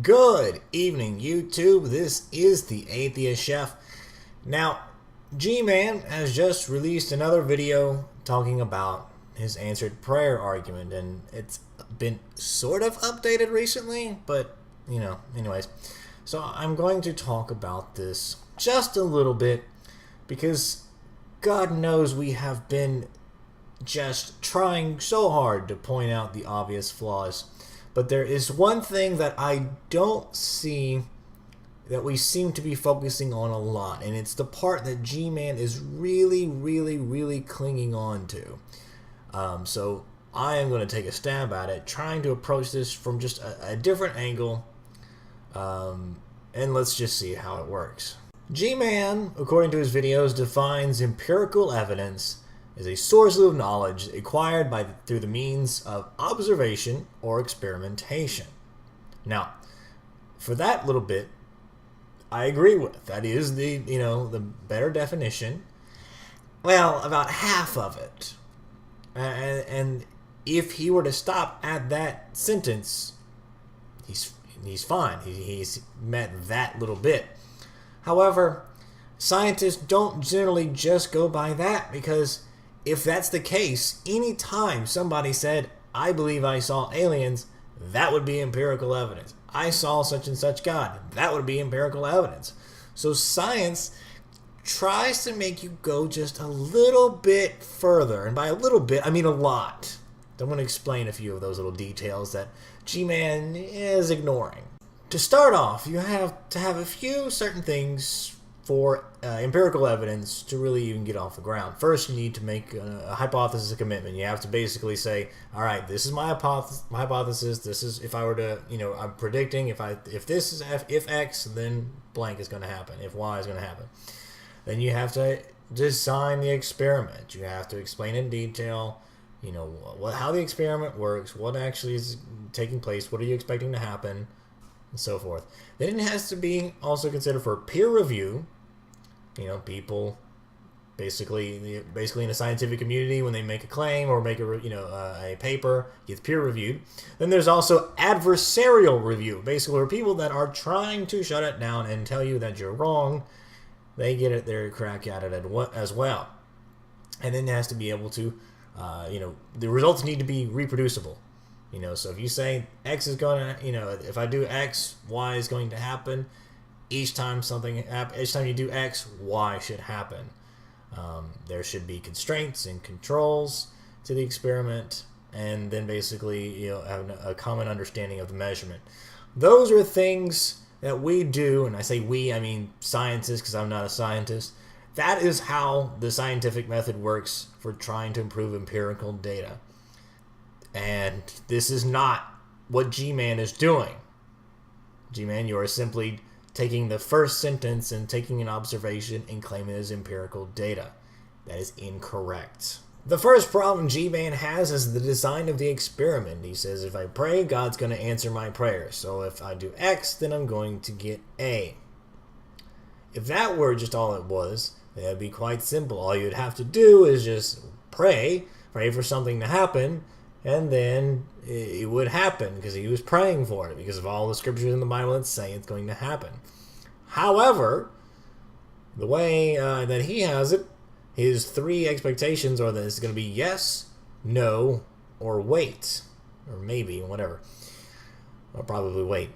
Good evening, YouTube. This is the Atheist Chef. Now, G-Man has just released another video talking about his answered prayer argument, and it's been sort of updated recently, but, anyways. So I'm going to talk about this just a little bit, because God knows we have been just trying so hard to point out the obvious flaws. But there is one thing that I don't see that we seem to be focusing on a lot, and it's the part that G-Man is really clinging on to. So I am going to take a stab at it, trying to approach this from just a different angle, and let's just see how it works. G-Man, according to his videos, defines empirical evidence is a source of knowledge acquired through the means of observation or experimentation. Now, for that little bit, I agree with. That is the better definition. Well, about half of it. And if he were to stop at that sentence, he's fine. He's met that little bit. However, scientists don't generally just go by that, because if that's the case, any time somebody said, I believe I saw aliens, that would be empirical evidence. I saw such and such God, that would be empirical evidence. So science tries to make you go just a little bit further, and by a little bit, I mean a lot. I'm going to explain a few of those little details that G-Man is ignoring. To start off, you have to have a few certain things for empirical evidence to really even get off the ground. First, you need to make a hypothesis, a commitment. You have to basically say, all right, this is my hypothesis. This is, if I were to, I'm predicting if this is if X, then blank is going to happen. If Y is going to happen. Then you have to design the experiment. You have to explain in detail, how the experiment works, what actually is taking place, what are you expecting to happen, and so forth. Then it has to be also considered for peer review. People basically in a scientific community, when they make a claim or make a paper, gets peer reviewed. Then there's also adversarial review, basically where people that are trying to shut it down and tell you that you're wrong, they get their crack at it as well. And then it has to be able to, the results need to be reproducible. So if you say X is going to, if I do X, Y is going to happen. Each time you do X, Y should happen. There should be constraints and controls to the experiment, and then basically have a common understanding of the measurement. Those are things that we do, and I say we, I mean scientists, because I'm not a scientist. That is how the scientific method works for trying to improve empirical data. And this is not what G-Man is doing. G-Man, you are simply taking the first sentence and taking an observation and claiming it as empirical data. That is incorrect. The first problem G-Man has is the design of the experiment. He says, if I pray, God's going to answer my prayer. So if I do X, then I'm going to get A. If that were just all it was, then it would be quite simple. All you'd have to do is just pray for something to happen, and then it would happen because he was praying for it, because of all the scriptures in the Bible that say it's going to happen. However, the way that he has it, his three expectations are that it's going to be yes, no, or wait. Or maybe, whatever. Or probably wait.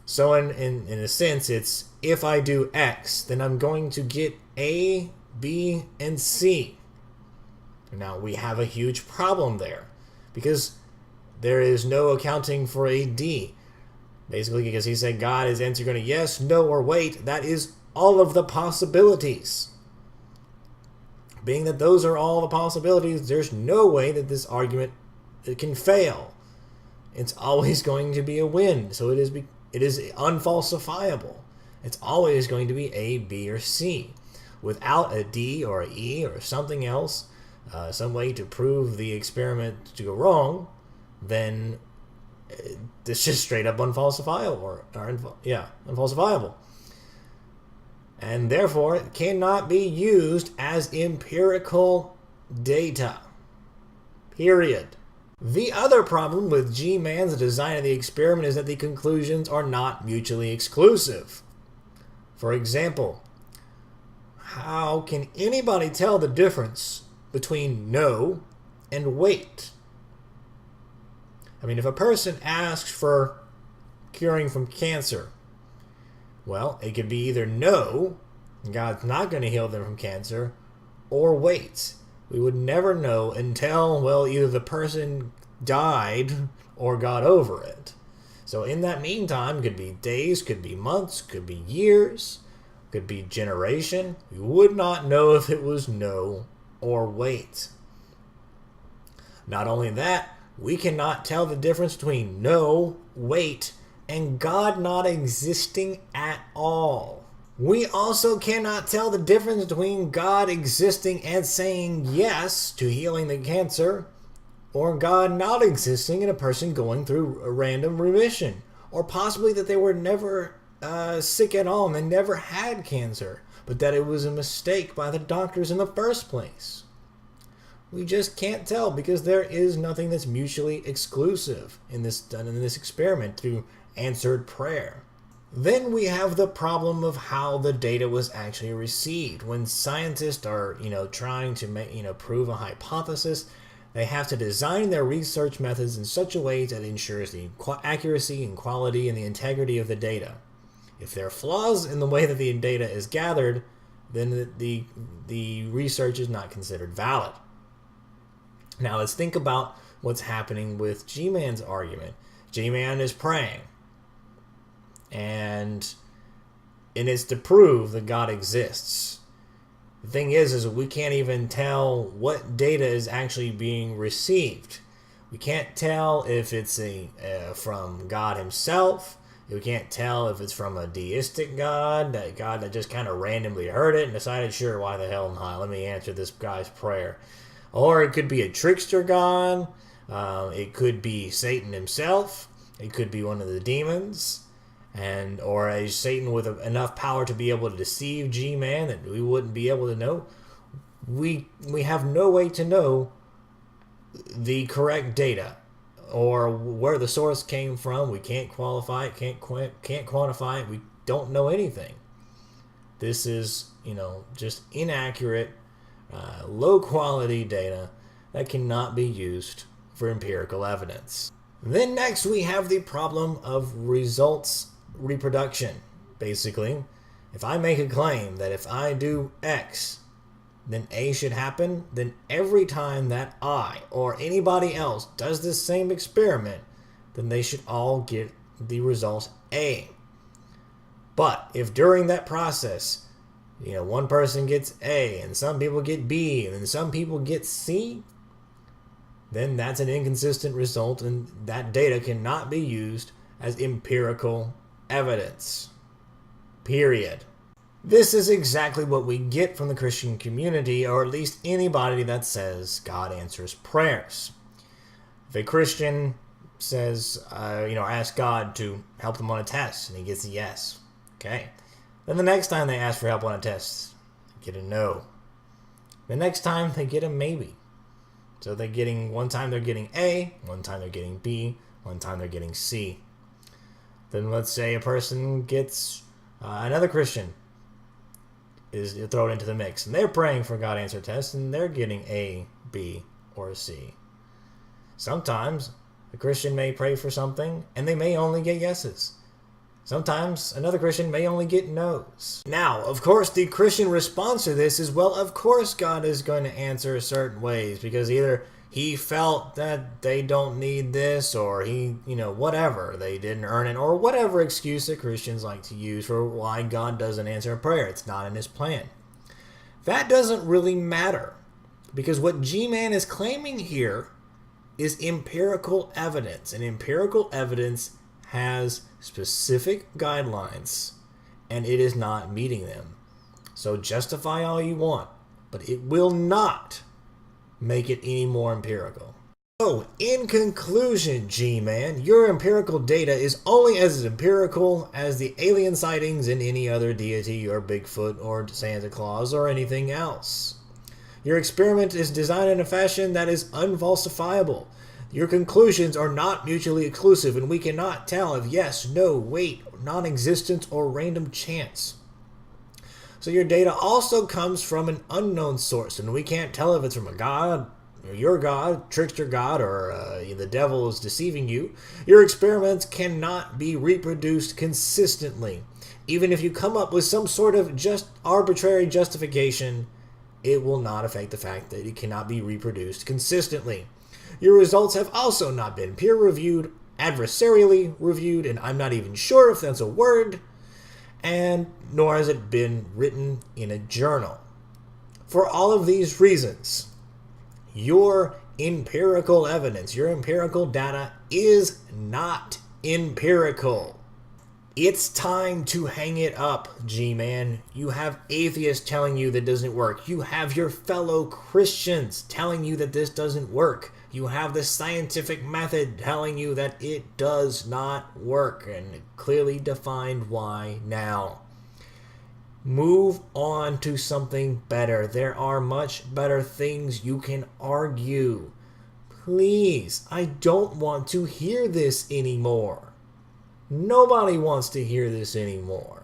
So in a sense, it's if I do X, then I'm going to get A, B, and C. Now, we have a huge problem there, because there is no accounting for a D. Basically, because he said God is answering going to yes, no, or wait. That is all of the possibilities. Being that those are all the possibilities, there's no way that this argument can fail. It's always going to be a win. So it is unfalsifiable. It's always going to be A, B, or C. Without a D or a E or something else, some way to prove the experiment to go wrong, then it's just straight up unfalsifiable. Unfalsifiable. And therefore, it cannot be used as empirical data. Period. The other problem with G-Man's design of the experiment is that the conclusions are not mutually exclusive. For example, how can anybody tell the difference between no and wait? I mean, if a person asks for curing from cancer, well, it could be either no, God's not going to heal them from cancer, or wait. We would never know until, well, either the person died or got over it. So in that meantime, could be days, could be months, could be years, could be generation. We would not know if it was no or wait. Not only that, we cannot tell the difference between no, wait, and God not existing at all. We also cannot tell the difference between God existing and saying yes to healing the cancer, or God not existing and a person going through a random remission, or possibly that they were never sick at all and they never had cancer, but that it was a mistake by the doctors in the first place. We just can't tell because there is nothing that's mutually exclusive in this experiment through answered prayer. Then we have the problem of how the data was actually received. When scientists are, trying to prove a hypothesis, they have to design their research methods in such a way that ensures the accuracy and quality and the integrity of the data. If there are flaws in the way that the data is gathered, then the research is not considered valid. Now let's think about what's happening with G-Man's argument. G-Man is praying, and it's to prove that God exists. The thing is we can't even tell what data is actually being received. We can't tell if it's from God himself. We can't tell if it's from a deistic God that just kind of randomly heard it and decided, sure, why the hell not? Let me answer this guy's prayer. Or it could be a trickster God. It could be Satan himself. It could be one of the demons. Or a Satan with enough power to be able to deceive G-Man that we wouldn't be able to know. We have no way to know the correct data or where the source came from. We can't qualify it, can't quantify it. We don't know anything. This is, just inaccurate, low quality data that cannot be used for empirical evidence. Then next we have the problem of results reproduction. Basically, if I make a claim that if I do X, then A should happen, then every time that I or anybody else does this same experiment, then they should all get the result A. But if during that process, one person gets A and some people get B and then some people get C, then that's an inconsistent result and that data cannot be used as empirical evidence. Period. This is exactly what we get from the Christian community, or at least anybody that says God answers prayers. If a Christian says, ask God to help them on a test, and he gets a yes, okay. Then the next time they ask for help on a test, they get a no. The next time they get a maybe. So one time they're getting A, one time they're getting B, one time they're getting C. Then let's say a person gets another Christian is thrown into the mix, and they're praying for God answer tests, and they're getting A, B, or C. Sometimes a Christian may pray for something, and they may only get yeses. Sometimes another Christian may only get no's. Now, of course, the Christian response to this is, well, of course God is going to answer certain ways, because either he felt that they don't need this, or he, whatever, they didn't earn it, or whatever excuse that Christians like to use for why God doesn't answer a prayer. It's not in his plan. That doesn't really matter, because what G-Man is claiming here is empirical evidence, and empirical evidence has specific guidelines, and it is not meeting them. So justify all you want, but it will not make it any more empirical. So, in conclusion, G-Man, your empirical data is only as empirical as the alien sightings in any other deity or Bigfoot or Santa Claus or anything else. Your experiment is designed in a fashion that is unfalsifiable. Your conclusions are not mutually exclusive, and we cannot tell if yes, no, wait, non-existence, or random chance. So your data also comes from an unknown source, and we can't tell if it's from a god, or your god, trickster god, or the devil is deceiving you. Your experiments cannot be reproduced consistently. Even if you come up with some sort of just arbitrary justification, it will not affect the fact that it cannot be reproduced consistently. Your results have also not been peer-reviewed, adversarially reviewed, and I'm not even sure if that's a word, and nor has it been written in a journal. For all of these reasons, your empirical evidence, your empirical data is not empirical. It's time to hang it up, G-Man. You have atheists telling you that doesn't work. You have your fellow Christians telling you that this doesn't work. You have the scientific method telling you that it does not work, and clearly defined why now. Move on to something better. There are much better things you can argue. Please, I don't want to hear this anymore. Nobody wants to hear this anymore.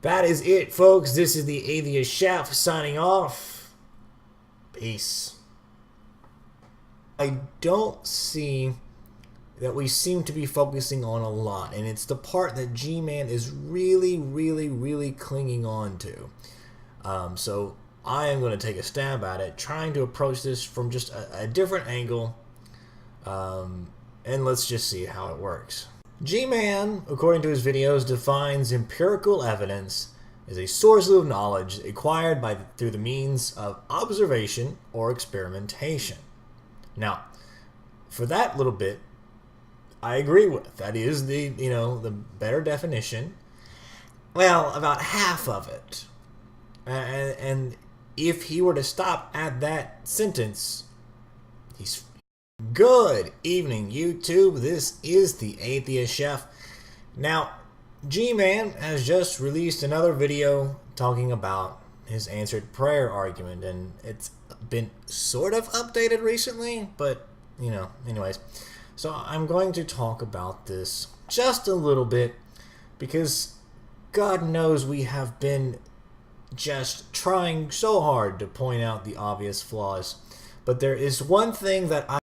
That is it, folks. This is the Atheist Chef signing off. Peace. I don't see that we seem to be focusing on a lot, and it's the part that G-Man is really clinging on to. So I am going to take a stab at it, trying to approach this from just a different angle, and let's just see how it works. G-Man, according to his videos, defines empirical evidence as a source of knowledge acquired through the means of observation or experimentation. Now, for that little bit, I agree with. That is the better definition. Well, about half of it. And if he were to stop at that sentence, he's good evening, YouTube. This is the Atheist Chef. Now, G-Man has just released another video talking about his answered prayer argument, and it's been sort of updated recently, but anyways. So I'm going to talk about this just a little bit, because God knows we have been just trying so hard to point out the obvious flaws. But there is one thing that